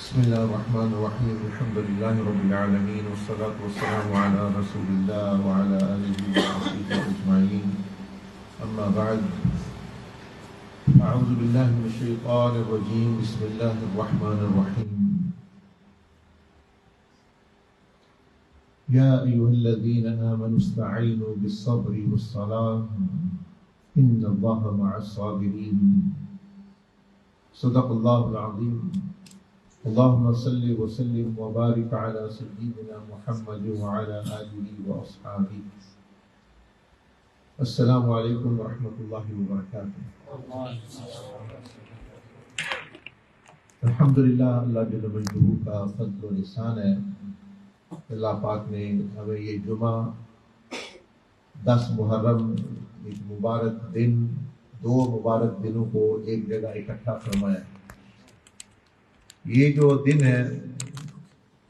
بسم الله الرحمن الرحيم الحمد لله رب العالمين والصلاة والسلام على رسول الله وعلى آله وصحبه أجمعين أما بعد أعوذ بالله من الشيطان الرجيم بسم الله الرحمن الرحيم يا أيها الذين آمنوا استعينوا بالصبر والصلاة إن الله مع الصابرين صدق الله العظيم اللهم صل وسلم وبارك على سيدنا محمد وعلى آله وأصحابه السلام علیکم ورحمۃ اللہ وبرکاتہ۔ الحمدللہ اللہ جل مجدہ کا فضل و احسان ہے، اللہ پاک نے ہمیں یہ جمعہ 10 محرم ایک مبارک دن، 2 مبارک دنوں کو ایک جگہ اکٹھا فرمایا۔ یہ جو دن ہے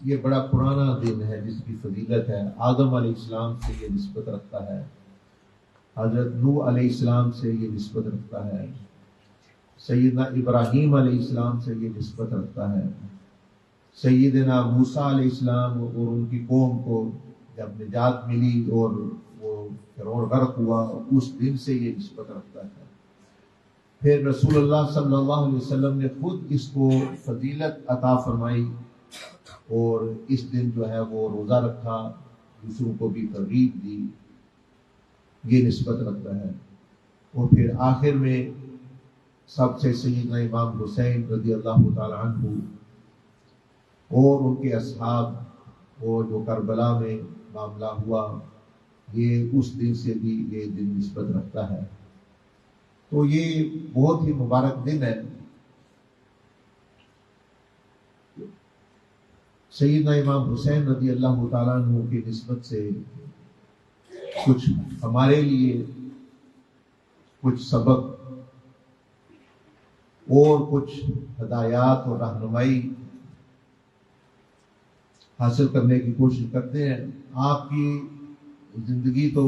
یہ بڑا پرانا دن ہے جس کی فضیلت ہے، آدم علیہ السلام سے یہ نسبت رکھتا ہے، حضرت نوح علیہ السلام سے یہ نسبت رکھتا ہے، سیدنا ابراہیم علیہ السلام سے یہ نسبت رکھتا ہے، سیدنا موسیٰ علیہ السلام اور ان کی قوم کو جب نجات ملی اور وہ فرعون غرق ہوا اس دن سے یہ نسبت رکھتا ہے۔ پھر رسول اللہ صلی اللہ علیہ وسلم نے خود اس کو فضیلت عطا فرمائی اور اس دن جو ہے وہ روزہ رکھا، دوسروں کو بھی ترغیب دی، یہ نسبت رکھتا ہے۔ اور پھر آخر میں سب سے سیدنا امام حسین رضی اللہ تعالی عنہ اور ان کے اصحاب اور جو کربلا میں معاملہ ہوا، یہ اس دن سے بھی یہ دن نسبت رکھتا ہے۔ تو یہ بہت ہی مبارک دن ہے۔ سیدنا امام حسین رضی اللہ تعالیٰ عنہ کی نسبت سے کچھ ہمارے لیے کچھ سبق اور کچھ ہدایات اور رہنمائی حاصل کرنے کی کوشش کرتے ہیں۔ آپ کی زندگی تو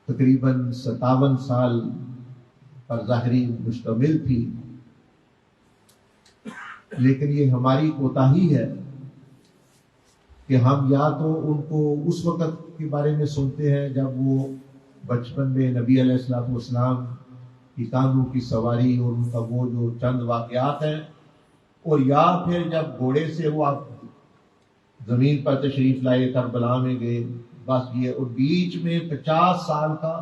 تقریباً 57 سال پر ظاہری مشتمل تھی، لیکن یہ ہماری کوتاہی ہے کہ ہم یا تو ان کو اس وقت کے بارے میں سنتے ہیں جب وہ بچپن میں نبی علیہ الصلوۃ والسلام کی کاندھوں کی سواری اور ان کا وہ جو چند واقعات ہیں، اور یا پھر جب گھوڑے سے وہ آپ زمین پر تشریف لائے، کربلا میں گئے، بس یہ، اور بیچ میں 50 سال کا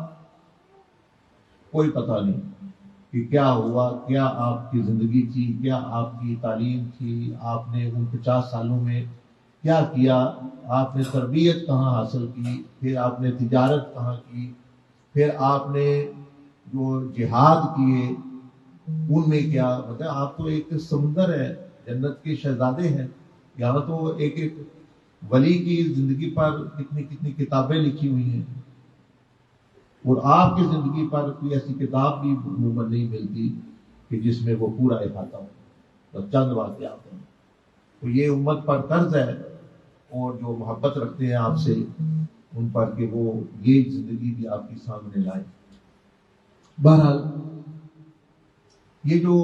کوئی پتہ نہیں کہ کیا ہوا، کیا آپ کی زندگی تھی، کیا آپ کی تعلیم تھی، آپ نے ان 50 سالوں میں کیا کیا، آپ نے تربیت کہاں حاصل کی، پھر آپ نے تجارت کہاں کی، پھر آپ نے جو جہاد کیے ان میں کیا، مطلب آپ تو ایک سمندر ہے، جنت کے شہزادے ہیں۔ یہاں تو ایک ایک ولی کی زندگی پر کتنی کتنی کتابیں لکھی ہوئی ہیں، اور آپ کی زندگی پر کوئی ایسی کتاب بھی عموماً نہیں ملتی کہ جس میں وہ پورا احاطہ ہو، بس چند واقعات ہیں۔ تو یہ امت پر قرض ہے، اور جو محبت رکھتے ہیں آپ سے ان پر کہ وہ یہ زندگی بھی آپ کے سامنے لائے۔ بہرحال یہ جو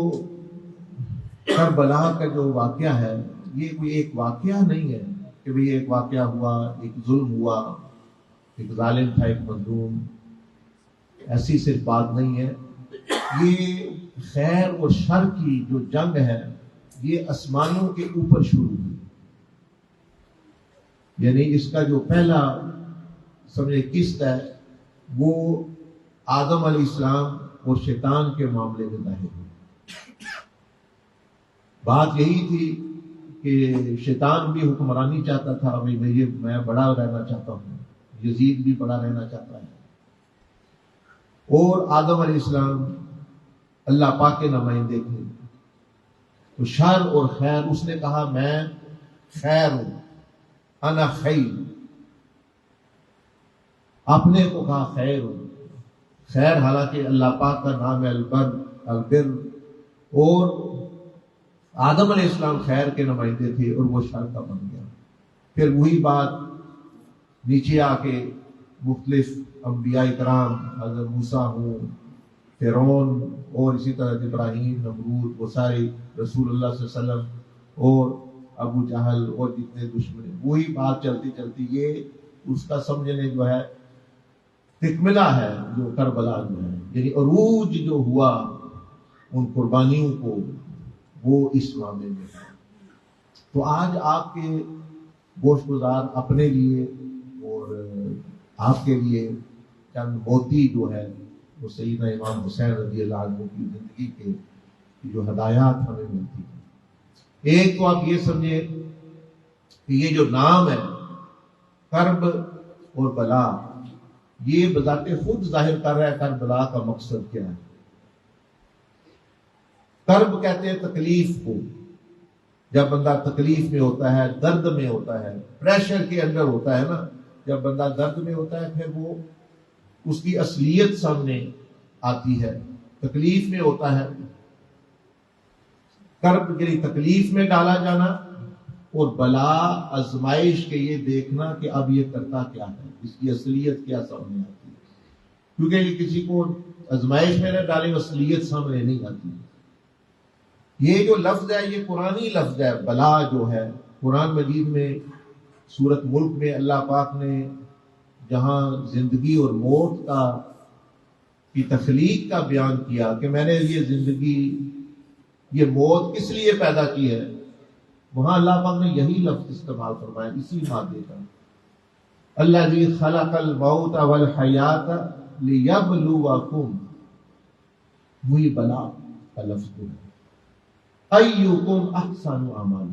کربلا کا جو واقعہ ہے یہ کوئی ایک واقعہ نہیں ہے کہ بھئی ایک واقعہ ہوا، ایک ظلم ہوا، ایک ظالم تھا، ایک مظلوم، ایسی صرف بات نہیں ہے۔ یہ خیر اور شر کی جو جنگ ہے یہ آسمانوں کے اوپر شروع ہوئی، یعنی اس کا جو پہلا سمجھے قسط ہے وہ آدم علیہ السلام اور شیطان کے معاملے میں ظاہر ہوئی۔ بات یہی تھی کہ شیطان بھی حکمرانی چاہتا تھا، میں بڑا رہنا چاہتا ہوں، یزید بھی بڑا رہنا چاہتا ہے، اور آدم علیہ السلام اللہ پاک کے نمائندے تھے۔ تو شر اور خیر، اس نے کہا میں خیر ہوں، انا خیر، اپنے کو کہا خیر ہوں، خیر حالانکہ اللہ پاک کا نام ہے البر، اور آدم علیہ السلام خیر کے نمائندے تھے اور وہ شر کا بن گیا۔ پھر وہی بات نیچے آ کے مختلف انبیاء کرام، حضرت موسیٰ ہوں، فرعون اور اسی طرح ابراہیم، نمرود، وہ سارے رسول اللہ صلی اللہ علیہ وسلم اور ابو جہل اور جتنے دشمن، وہی بات چلتی چلتی یہ اس کا سمجھنے جو ہے تکملہ ہے جو کربلا جو ہے، یعنی عروج جو ہوا ان قربانیوں کو، وہ اس معاملے میں ہے۔ تو آج آپ کے گوشت گزار اپنے لیے اور آپ کے لیے چند موتی جو ہے وہ سیدنا امام حسین رضی اللہ عنہ کی زندگی کے جو ہدایات ہمیں ملتی ہیں۔ ایک تو آپ یہ سمجھیں کہ یہ جو نام ہے کرب اور بلا، یہ بذات خود ظاہر کر رہا ہے کربلا کا مقصد کیا ہے۔ کرب کہتے ہیں تکلیف کو، جب بندہ تکلیف میں ہوتا ہے، درد میں ہوتا ہے، پریشر کے اندر ہوتا ہے نا، جب بندہ درد میں ہوتا ہے پھر وہ اس کی اصلیت سامنے آتی ہے، تکلیف میں ہوتا ہے۔ کرب یعنی تکلیف میں ڈالا جانا، اور بلا آزمائش کے یہ دیکھنا کہ اب یہ کرتا کیا ہے، اس کی اصلیت کیا سامنے آتی ہے، کیونکہ یہ کسی کو آزمائش میں نہ ڈالے اصلیت سامنے نہیں آتی۔ یہ جو لفظ ہے یہ قرآنی لفظ ہے، بلا جو ہے قرآن مجید میں سورۃ ملک میں اللہ پاک نے جہاں زندگی اور موت کی تخلیق کا بیان کیا کہ میں نے یہ زندگی، یہ موت کس لیے پیدا کی ہے، وہاں اللہ پاک نے یہی لفظ استعمال فرمایا اسی مادے کا، الذی خلق الموت والحیات لیبلوکم، وہی بلا کا لفظ ہے، ایکم احسن عملا۔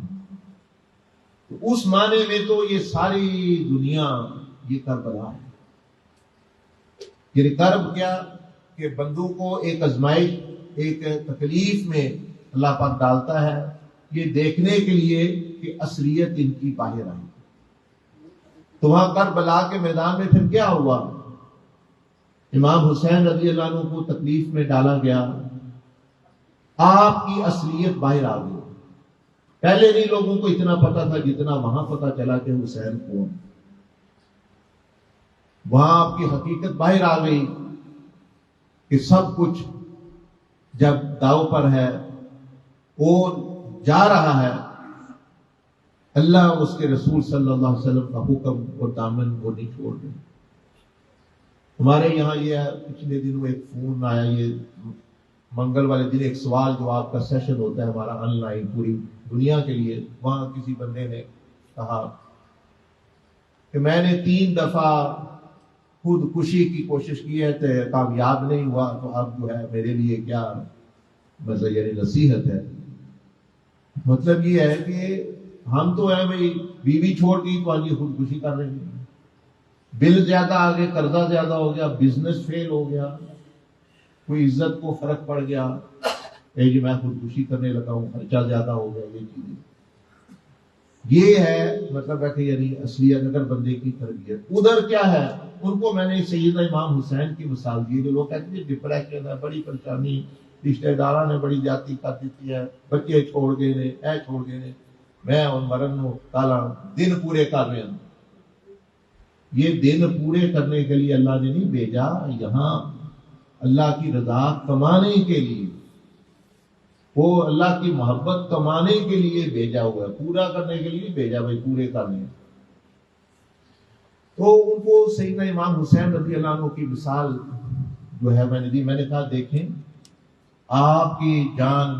تو اس معنی میں تو یہ ساری دنیا یہ کربلا ہے۔ یعنی کرب کیا کہ بندوں کو ایک آزمائش، ایک تکلیف میں اللہ پاک ڈالتا ہے، یہ دیکھنے کے لیے کہ اصلیت ان کی باہر آئی۔ تو وہاں کربلا کے میدان میں پھر کیا ہوا، امام حسین رضی اللہ عنہ کو تکلیف میں ڈالا گیا، آپ کی اصلیت باہر آ گئی۔ پہلے نہیں لوگوں کو اتنا پتا تھا جتنا وہاں پتا چلا کہ حسین کون، وہاں آپ کی حقیقت باہر آ گئی کہ سب کچھ جب داؤ پر ہے اور جا رہا ہے، اللہ اس کے رسول صلی اللہ علیہ وسلم کا حکم اور دامن وہ نہیں چھوڑ دیں۔ ہمارے یہاں یہ پچھلے دنوں ایک فون آیا، یہ منگل والے دن ایک سوال جواب کا سیشن ہوتا ہے ہمارا آن لائن پوری دنیا کے لیے، وہاں کسی بندے نے کہا کہ میں نے 3 دفعہ خودکشی کی کوشش کی ہے تو کامیاب نہیں ہوا، تو اب جو ہے میرے لیے کیا مطلب یعنی نصیحت ہے۔ مطلب یہ ہے کہ ہم تو ہے بھائی بیوی چھوڑ گئی تو آج خودکشی کر رہے ہیں، بل زیادہ آ گئے، قرضہ زیادہ ہو گیا، بزنس فیل ہو گیا، کوئی عزت کو فرق پڑ گیا، جی میں خودکشی کرنے لگا ہوں، خرچہ زیادہ ہو گیا، یہ چیزیں، یہ ہے مطلب ہے کہ یعنی اصلیت اگر بندے کی تربیت ادھر کیا ہے۔ ان کو میں نے سیدنا امام حسین کی مثال دی، جو لوگ کہتے ہیں ڈپریشن ہے، بڑی پریشانی، رشتے داروں نے بڑی زیادتی کر دیتی ہے، بچے چھوڑ گئے نے، اے چھوڑ گئے نے، میں اور مرن تالا دن پورے کر رہے ہیں۔ یہ دن پورے کرنے کے لیے اللہ نے نہیں بھیجا، یہاں اللہ کی رضا کمانے کے لیے، وہ اللہ کی محبت کمانے کے لیے بھیجا ہوا ہے، پورا کرنے کے لیے بھیجا بھائی پورے کرنے۔ تو ان کو سیدنا امام حسین رضی اللہ عنہ کی مثال جو ہے میں نے دی، میں نے کہا دیکھیں آپ کی جان،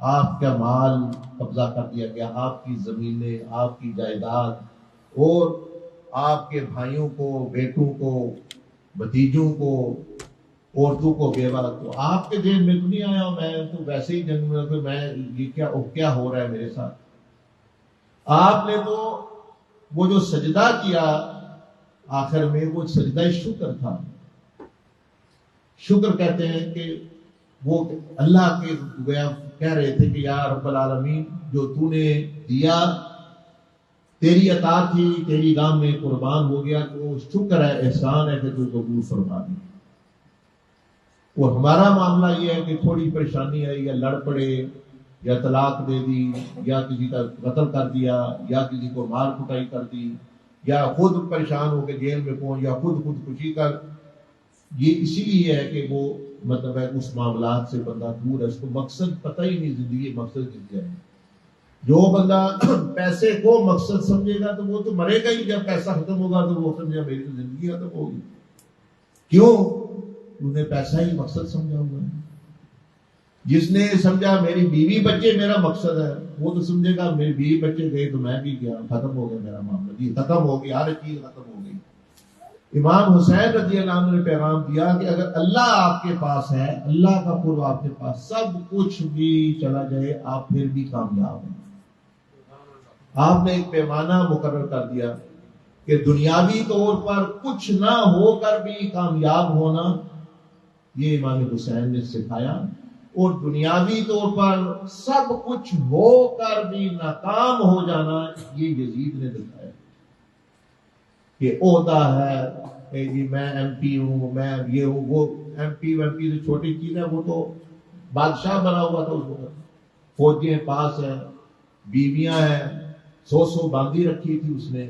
آپ کا مال قبضہ کر دیا گیا، آپ کی زمینیں، آپ کی جائیداد، اور آپ کے بھائیوں کو، بیٹوں کو، بھتیجوں کو، عورتوں کو بیوہ، تو آپ کے ذہن میں تو نہیں آیا میں تو ویسے ہی جنگ میں یہ کیا ہو رہا ہے میرے ساتھ۔ آپ نے تو وہ جو سجدہ کیا آخر میں، وہ سجدہ شکر تھا۔ شکر کہتے ہیں کہ وہ اللہ کے گویا کہہ رہے تھے کہ یا رب العالمین جو تو نے دیا تیری عطا تھی، تیری راہ میں قربان ہو گیا، تو شکر ہے، احسان ہے کہ تو قبول فرما دی۔ اور ہمارا معاملہ یہ ہے کہ تھوڑی پریشانی آئی، یا لڑ پڑے، یا طلاق دے دی، یا کسی کا قتل کر دیا، یا کسی کو مار کٹائی کر دی، یا خود پریشان ہو کے جیل میں پہنچ، یا خودکشی کر، یہ اسی لیے ہے کہ وہ مطلب ہے اس معاملات سے بندہ دور ہے، اس کو مقصد پتہ ہی نہیں زندگی مقصد کیا ہے۔ جو بندہ پیسے کو مقصد سمجھے گا تو وہ تو مرے گا ہی، جب پیسہ ختم ہوگا تو وہ سمجھا میری تو زندگی ختم ہوگی۔ کیوں؟ انہیں پیسہ ہی مقصد سمجھا ہوا ہے۔ جس نے سمجھا میری بیوی بچے میرا مقصد ہے، وہ تو سمجھے گا میری بیوی بچے گئے تو میں بھی گیا، ختم ہو گیا میرا معاملہ، جی ختم ہو گیا، ہر چیز ختم ہو گئی۔ امام حسین رضی اللہ عنہ نے پیغام دیا کہ اگر اللہ آپ کے پاس ہے، اللہ کا قرب آپ کے پاس، سب کچھ بھی چلا جائے آپ پھر بھی کامیاب ہیں۔ آپ نے ایک پیمانہ مقرر کر دیا کہ دنیاوی طور پر کچھ نہ ہو کر بھی کامیاب ہونا، یہ امام حسین نے سکھایا، اور دنیاوی طور پر سب کچھ ہو کر بھی ناکام ہو جانا، یہ یزید نے دکھایا کہ عہدہ ہے جی میں ایم پی ہوں، میں یہ ہوں، وہ ایم پی تو چھوٹی چیز ہے، وہ تو بادشاہ بنا ہوا تھا اس وقت، فوجیں پاس ہیں، بیویاں ہیں، 100 باندھی رکھی تھی اس نے،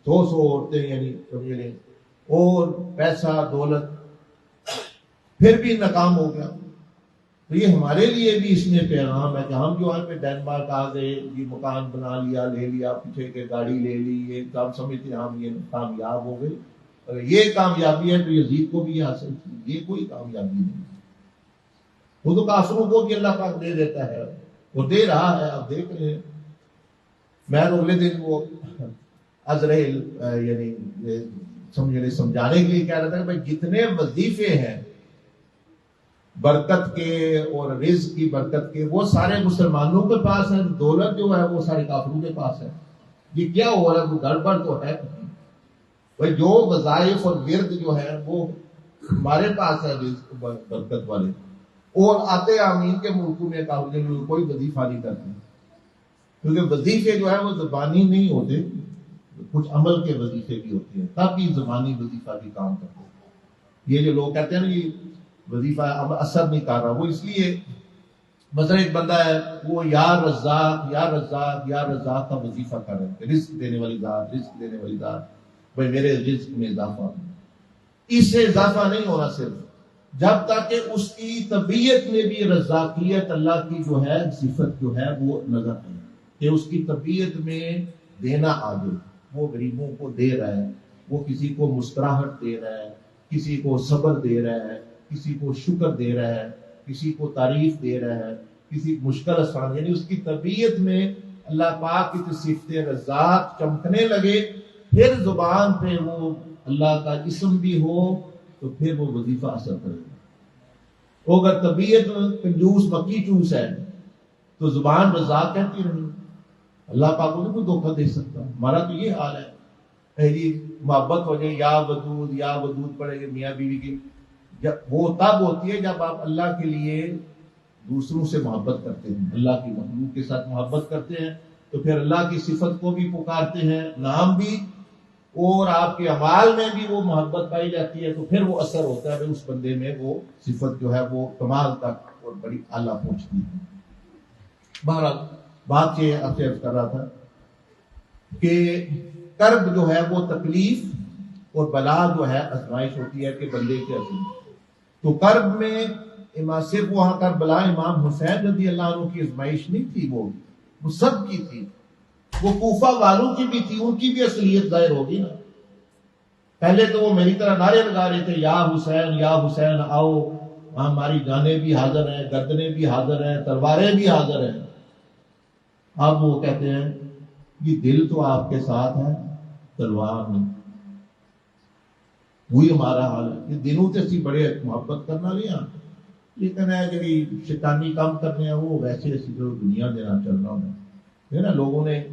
100 عورتیں، یعنی سمجھ لیں، اور پیسہ دولت، پھر بھی ناکام ہو گیا۔ تو یہ ہمارے لیے بھی اس میں پیغام ہے کہ ہم جو ہے ڈینمارک آ گئے، یہ مکان بنا لیا، لے لیا، پیچھے کے گاڑی لے لی، یہ کام سمجھتے ہم یہ کامیاب ہو گئے۔ اگر یہ کامیابی ہے تو یزید کو بھی یہ حاصل تھی، یہ کوئی کامیابی نہیں۔ وہ تو کافروں کو بھی اللہ پاک دے دیتا ہے، وہ دے رہا ہے، آپ دیکھ رہے ہیں۔ میں اگلے دن وہ ازرائیل یعنی سمجھانے کے لیے کہہ رہا تھا کہ بھائی جتنے وظیفے ہیں برکت کے اور رزق کی برکت کے، وہ سارے مسلمانوں کے پاس ہیں، دولت جو ہے وہ سارے کافروں کے پاس ہے۔ یہ کیا ہو رہا ہے؟ وہ گڑبڑ تو ہے بھائی۔ جو وظائف اور ورد جو ہے وہ ہمارے پاس ہے، رزق برکت والے، اور آتے آمین کے ملکوں میں کوئی وظیفہ نہیں کرتے، کیونکہ وظیفے جو ہے وہ زبانی نہیں ہوتے، کچھ عمل کے وظیفے بھی ہوتے ہیں، تب یہ زبانی وظیفہ بھی کام کرتے ہیں۔ یہ جو لوگ کہتے ہیں نا یہ وظیفہ اثر نہیں کر رہا، وہ اس لیے، مثلا ایک بندہ ہے وہ یا رزاق یا رزاق یا رزاق کا وظیفہ کر رہے ہیں، رزق دینے والی ذات، رزق دینے والی ذات، بھائی میرے رزق میں اضافہ ہو۔ اس سے اضافہ نہیں ہونا صرف جب تک کہ اس کی طبیعت میں بھی رزاقیت اللہ کی جو ہے صفت جو ہے وہ نظر آئے، کہ اس کی طبیعت میں دینا آگے، وہ غریبوں کو دے رہا ہے، وہ کسی کو مسکراہٹ دے رہا ہے، کسی کو صبر دے رہا ہے، کسی کو شکر دے رہا ہے، کسی کو تعریف دے رہا ہے، کسی مشکل آسان، یعنی اس کی طبیعت میں اللہ پاک کی صفت رزاق چمکنے لگے، پھر زبان پہ وہ اللہ کا اسم بھی ہو تو پھر وہ وظیفہ اثر کرے گا۔ اگر طبیعت کنجوس مکی چوس ہے تو زبان رزاق کہتی رہی، اللہ پاک کو نہیں کوئی دھوکہ دے سکتا۔ ہمارا تو یہ حال ہے، جی محبت ہو جائے، یا ودود پڑے گے میاں بیوی کی، جب وہ تب ہوتی ہے جب آپ اللہ کے لیے دوسروں سے محبت کرتے ہیں، اللہ کی مخلوق کے ساتھ محبت کرتے ہیں، تو پھر اللہ کی صفت کو بھی پکارتے ہیں، نام بھی، اور آپ کے اعمال میں بھی وہ محبت پائی جاتی ہے، تو پھر وہ اثر ہوتا ہے، اس بندے میں وہ صفت جو ہے وہ کمال تک اور بڑی اعلیٰ پہنچتی ہے۔ بہرحال بات یہ آپ سے عرض کر رہا تھا کہ کرب جو ہے وہ تکلیف اور بلا جو ہے آزمائش ہوتی ہے کہ بندے کے عظیم، تو کرب میں صرف وہاں کربلا امام حسین رضی اللہ عنہ کی آزمائش نہیں تھی، وہ سب کی تھی، وہ کوفہ والوں کی بھی تھی، ان کی بھی اصلیت ظاہر ہوگی نا۔ پہلے تو وہ میری طرح نعرے لگا رہے تھے، یا حسین آؤ، ہماری جانیں بھی حاضر ہیں، گردنیں بھی حاضر ہیں، تلواریں بھی حاضر ہیں۔ اب وہ کہتے ہیں یہ دل تو آپ کے ساتھ ہے، تلوار نہیں۔ وہی ہمارا حال ہے، یہ دنوں سے اسی بڑے محبت کرنا لیا، لیکن ہے جی شیطانی کام کرنے ہیں، وہ ویسے اسی جو دنیا دینا چل رہا ہے نا۔ لوگوں نے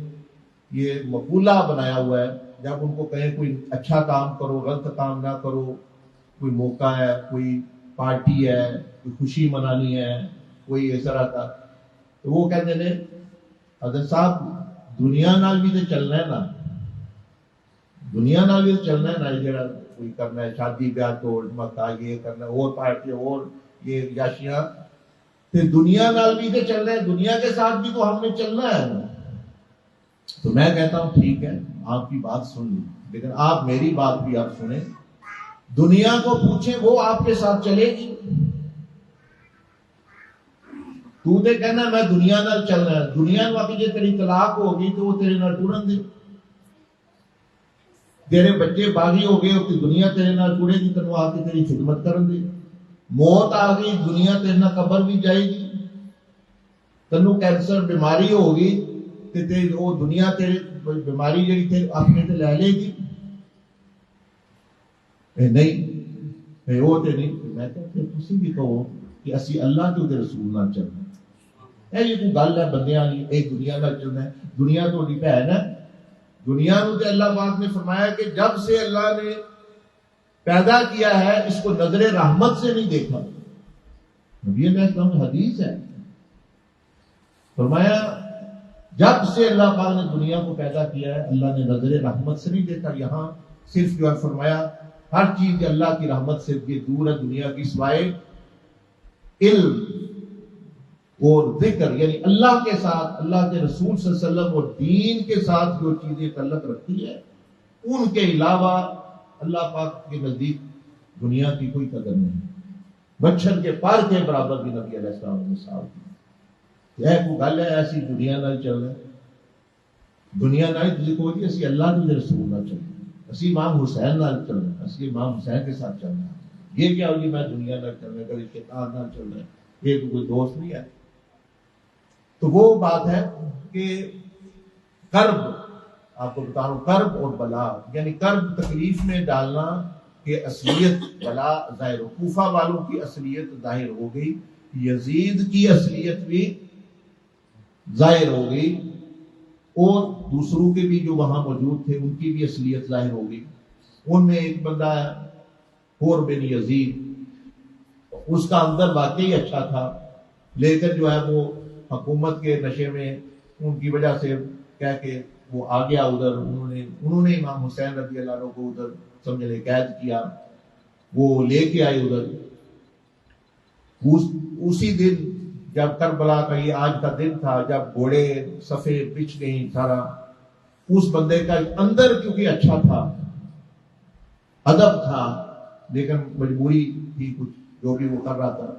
یہ مقولہ بنایا ہوا ہے، جب ان کو کہیں کوئی اچھا کام کرو، غلط کام نہ کرو، کوئی موقع ہے، کوئی پارٹی ہے، کوئی خوشی منانی ہے، کوئی اس طرح کا، تو وہ کہتے ہیں حضرت صاحب دنیا نال بھی تو چلنا ہے نا، دنیا نال بھی تو چلنا ہے نا، یہ جڑا کوئی کرنا ہے شادی بیاہ توڑ مکہ یہ کرنا ہے، اور پارٹی اور یہ یاشیاں، پھر دنیا نال بھی تو چلنا ہے، دنیا کے ساتھ بھی تو ہم نے چلنا ہے۔ تو میں کہتا ہوں ٹھیک ہے آپ کی بات سن لی، لیکن آپ میری بات بھی آپ سنیں، دنیا کو پوچھیں وہ آپ کے ساتھ چلے گی، تو تے کہنا میں دنیا نال چلنا ہے، دنیا نو آکے جے تیری طلاق ہو گئی تو وہ تیرے نال ٹرن دے، تیرے بچے باغی ہو گئے کہ دنیا تیرے نال ٹرے گی، تینوں آ کے تیری خدمت کرن دے، موت آ گئی دنیا تیرے نال قبر بھی جائے گی، تینوں کینسر بیماری ہوگی تے وہ دنیا تیرے بیماری جڑی تے اپنے تے لے لے گی، نہیں وہ تے نہیں۔ میں کہتے تسی بھی کہو کہ اسی اللہ کے رسول نال چلنا ہے، یہ کوئی گل ہے بندیاں والی، ایک دنیا نال چلنا ہے، دنیا تو بہن ہے، دنیا کو تے اللہ پاک نے فرمایا کہ جب سے اللہ نے پیدا کیا ہے اس کو نظر رحمت سے نہیں دیکھا، نبی علیہ السلام کی حدیث ہے، فرمایا جب سے اللہ پاک نے دنیا کو پیدا کیا ہے اللہ نے نظر رحمت سے نہیں دیکھا۔ یہاں صرف جو ہے فرمایا ہر چیز اللہ کی رحمت سے یہ دور ہے دنیا کی، سوائے علم اور ذکر، یعنی اللہ کے ساتھ اللہ کے رسول صلی اللہ علیہ وسلم اور دین کے ساتھ جو چیزیں تعلق رکھتی ہے ان کے علاوہ اللہ پاک کے نزدیک دنیا کی کوئی قدر نہیں، مچھر کے پر کے برابر بھی نبی علیہ السلام نے مثال دی۔ یہ کوئی گل ہے ایسی دنیا نال چل رہا ہے، دنیا نال تسی کہو جی اسی اللہ کے رسول نال چلنا، اسی امام حسین نال چلنا، اسی امام حسین کے ساتھ چلنا، یہ کیا ہو جی میں دنیا نال چلنا، کبھی شیطان نال چلنا، یہ تو کوئی دوست نہیں ہے۔ تو وہ بات ہے کہ کرب، آپ کو بتا رہا ہوں کرب اور بلا، یعنی کرب تکلیف میں ڈالنا کہ اصلیت بلا ظاہر ہو، کوفہ والوں کی اصلیت ظاہر ہو گئی، یزید کی اصلیت بھی ظاہر ہو گئی، اور دوسروں کے بھی جو وہاں موجود تھے ان کی بھی اصلیت ظاہر ہو گئی۔ ان میں ایک بندہ ہے حور بن یزید، اس کا اندر واقعی اچھا تھا لیکن جو ہے وہ حکومت کے نشے میں ان کی وجہ سے کہہ کے وہ آ گیا ادھر، انہوں نے امام حسین رضی اللہ عنہ کو ادھر سمجھ لے قید کیا، وہ لے کے آئے ادھر۔ اسی دن جب کربلا کا یہ آج کا دن تھا جب گھوڑے صفے بچھ گئی سارا، اس بندے کا اندر کیونکہ اچھا تھا، ادب تھا، لیکن مجبوری تھی کچھ جو بھی وہ کر رہا تھا،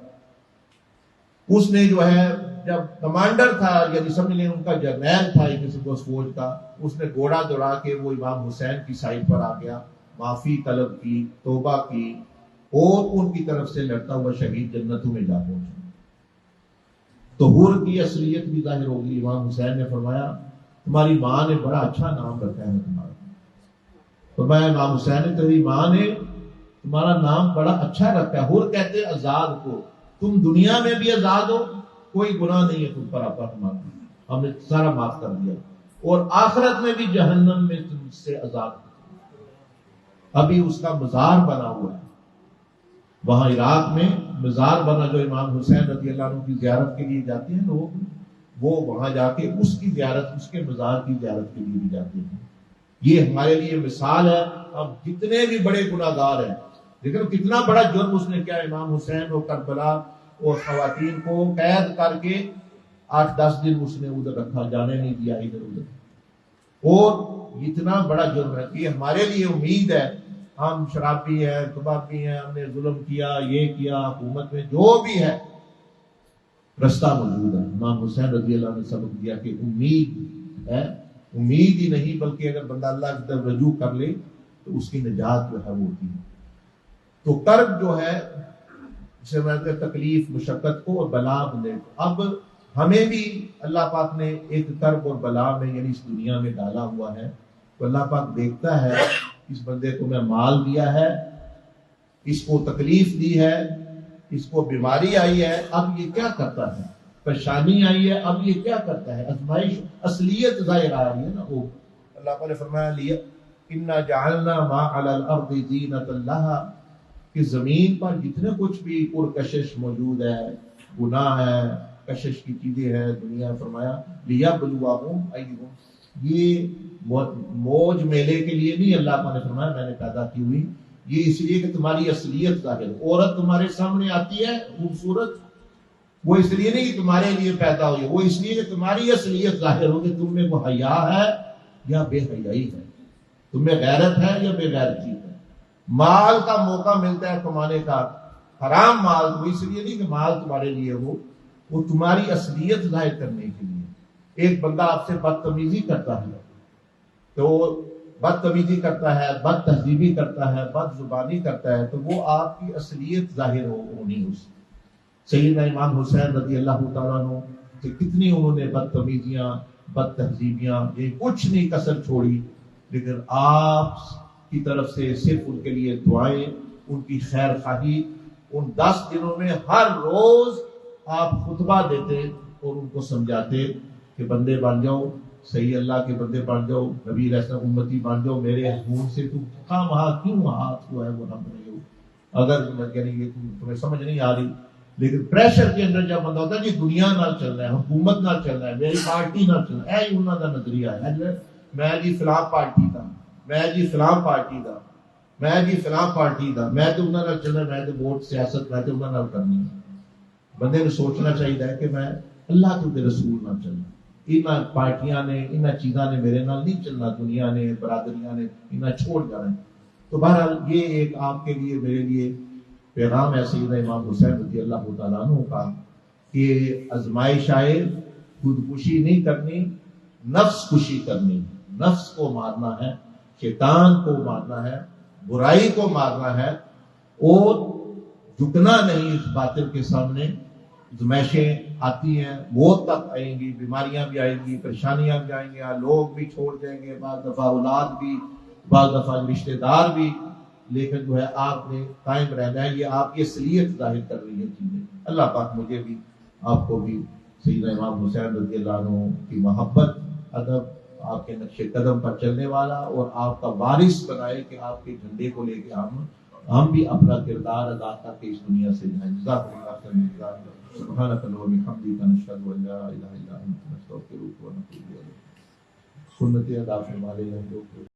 اس نے جو ہے جب کمانڈر تھا یعنی سمجھ لیں ان کا جرنیل تھا ایک قسم کو فوج کا، اس نے گھوڑا دوڑا کے وہ امام حسین کی سائڈ پر آ گیا، معافی طلب کی، توبہ کی، اور ان کی طرف سے لڑتا ہوا شہید جنتوں میں جا پہنچا۔ تو حور کی اصلیت بھی ظاہر ہوگی۔ امام حسین نے فرمایا تمہاری ماں نے بڑا اچھا نام رکھا ہے تمہارا، فرمایا امام حسین نے تیری ماں نے تمہارا نام بڑا اچھا رکھا ہے، حور کہتے آزاد کو، تم دنیا میں بھی آزاد ہو، کوئی گناہ نہیں ہے تم پر، ہم نے سارا معاف کر دیا، اور آخرت میں بھی جہنم میں تم سے آزاد ہو۔ ابھی اس کا مزار بنا ہوا ہے وہاں عراق میں، مزار بنا جو امام حسین رضی اللہ عنہ کی زیارت کے لیے جاتے ہیں لوگ، وہ وہاں جا کے اس کی زیارت، اس کے مزار کی زیارت کے لیے بھی جاتے ہیں۔ یہ ہمارے لیے مثال ہے، اب جتنے بھی بڑے گناہ گار ہیں، لیکن کتنا بڑا جرم اس نے کیا، امام حسین اور کربلا اور خواتین کو قید کر کے 8-10 دن اس نے ادھر رکھا، جانے نہیں دیا ادھر ادھر، اور اتنا بڑا جرم ہے کہ ہمارے لیے امید ہے، ہم شرابی ہیں، کبابی ہیں، ہم نے ظلم کیا، یہ کیا، حکومت میں جو بھی ہے، رستہ موجود ہے۔ امام حسین رضی اللہ عنہ نے سبق دیا کہ امید ہے، امید ہی نہیں بلکہ اگر بندہ اللہ کی طرف رجوع کر لے تو اس کی نجات جو ہے وہ ہوتی ہے۔ تو کرب جو ہے اسے میں تکلیف، مشقت کو اور بلا بندے کو، اب ہمیں بھی اللہ پاک نے ایک کرب اور بلا میں یعنی اس دنیا میں ڈالا ہوا ہے، تو اللہ پاک دیکھتا ہے اس بندے کو میں مال دیا ہے، اس کو تکلیف دی ہے، اس کو بیماری آئی ہے، اب یہ کیا کرتا ہے، پریشانی آئی ہے، اب یہ کیا کرتا ہے، ازمائش، اصلیت ظاہر آ رہی ہے نا۔ وہ اللہ پاک نے فرمایا لیا انا جعلنا ما علی الارض زینۃ لہا، کہ زمین پر جتنے کچھ بھی پرکشش موجود ہے، گناہ ہے، کشش کی چیزیں ہیں دنیا، فرمایا لیبلوہم ایہم، یہ موج میلے کے لیے نہیں اللہ پاک نے فرمایا میں نے پیدا کی ہوئی، یہ اس لیے کہ تمہاری اصلیت ظاہر ہو۔ عورت تمہارے سامنے آتی ہے خوبصورت، وہ اس لیے نہیں کہ تمہارے لیے پیدا ہوئی، وہ اس لیے کہ تمہاری اصلیت ظاہر ہو کہ تم میں وہ حیا ہے یا بے حیائی ہے، تم میں غیرت ہے یا بے غیرتی ہے۔ مال کا موقع ملتا ہے کمانے کا، حرام مال، تو اس لیے نہیں کہ مال تمہارے لیے ہو وہ تمہاری اصلیت ظاہر کرنے کے لیے. ایک بندہ آپ سے بدتمیزی کرتا ہے تو بدتمیزی کرتا ہے، بد تہذیبی کرتا ہے، بد زبانی کرتا ہے، تو وہ آپ کی اصلیت ظاہر ہونی اس. سیدنا امام حسین رضی اللہ تعالیٰ عنہ کہ کتنی انہوں نے بدتمیزیاں، بد تہذیبیاں، یہ کچھ نہیں کسر چھوڑی، لیکن آپ کی طرف سے صرف ان کے لیے دعائیں، ان کی خیر خواہی. ان 10 دنوں میں ہر روز آپ خطبہ دیتے اور ان کو سمجھاتے کہ بندے بن جاؤ، صحیح اللہ کے بندے بن جاؤ، نبی علیہ السلام امتی بن جاؤ، میرے خون سے تم کہاں وہاں کیوں ہاتھ ہوا ہے وہ رب نہیں ہو. اگر یعنی یہ تمہیں سمجھ نہیں آ رہی، لیکن پریشر کے اندر جب بندہ ہوتا ہے جی دنیا نہ چل رہا ہے، حکومت نہ چل رہا ہے، میری پارٹی نہ چل رہا ہے، اے انہوں کا نظریہ ہے میں جی فلاں پارٹی دا، میں جی فلاں پارٹی دا، میں جی فلاں پارٹی دا، میں تو انہوں نے چل رہا، میں تو ووٹ سیاست میں تو انہوں نے کرنی ہے. بندے نے سوچنا چاہیے کہ میں اللہ کے رسول نہ چلنا، ان پارٹیاں نے ان چیزاں نے میرے نال نہیں چلنا، دنیا نے برادریاں نے انہیں چھوڑ جانا ہے. تو بہرحال یہ ایک آپ کے لیے میرے لیے پیغام ہے سیدنا امام حسین رضی اللہ تعالیٰ عنہ کا کہ آزمائش آئے خودکشی نہیں کرنی، نفس کشی کرنی. نفس کو مارنا ہے، شیطان کو مارنا ہے، برائی کو مارنا ہے، اور جھکنا نہیں اس باطل کے سامنے. آزمائشیں آتی ہیں، موت تک آئیں گی، بیماریاں بھی آئیں گی، پریشانیاں بھی آئیں گی، لوگ بھی چھوڑ جائیں گے، بعض دفعہ اولاد بھی، بعض دفعہ رشتہ دار بھی، لیکن جو ہے آپ نے قائم رہنا ہے. یہ آپ کی اصلیت ظاہر کر رہی ہے چیزیں. اللہ پاک مجھے بھی آپ کو بھی سیدنا امام حسین رضی اللہ عنہ کی محبت، ادب، آپ کے نقش قدم پر چلنے والا اور آپ کا وارث بنائے کہ آپ کے جھنڈے کو لے کے ہم بھی اپنا کردار ادا کر کے اس دنیا سے جائیں. جزاک اللہ خیر. سبحانک اللہم و بحمدک نشہد ان لا الہ الا انت نستغفرک و نتوب الیک. سنت ادا فرما لے.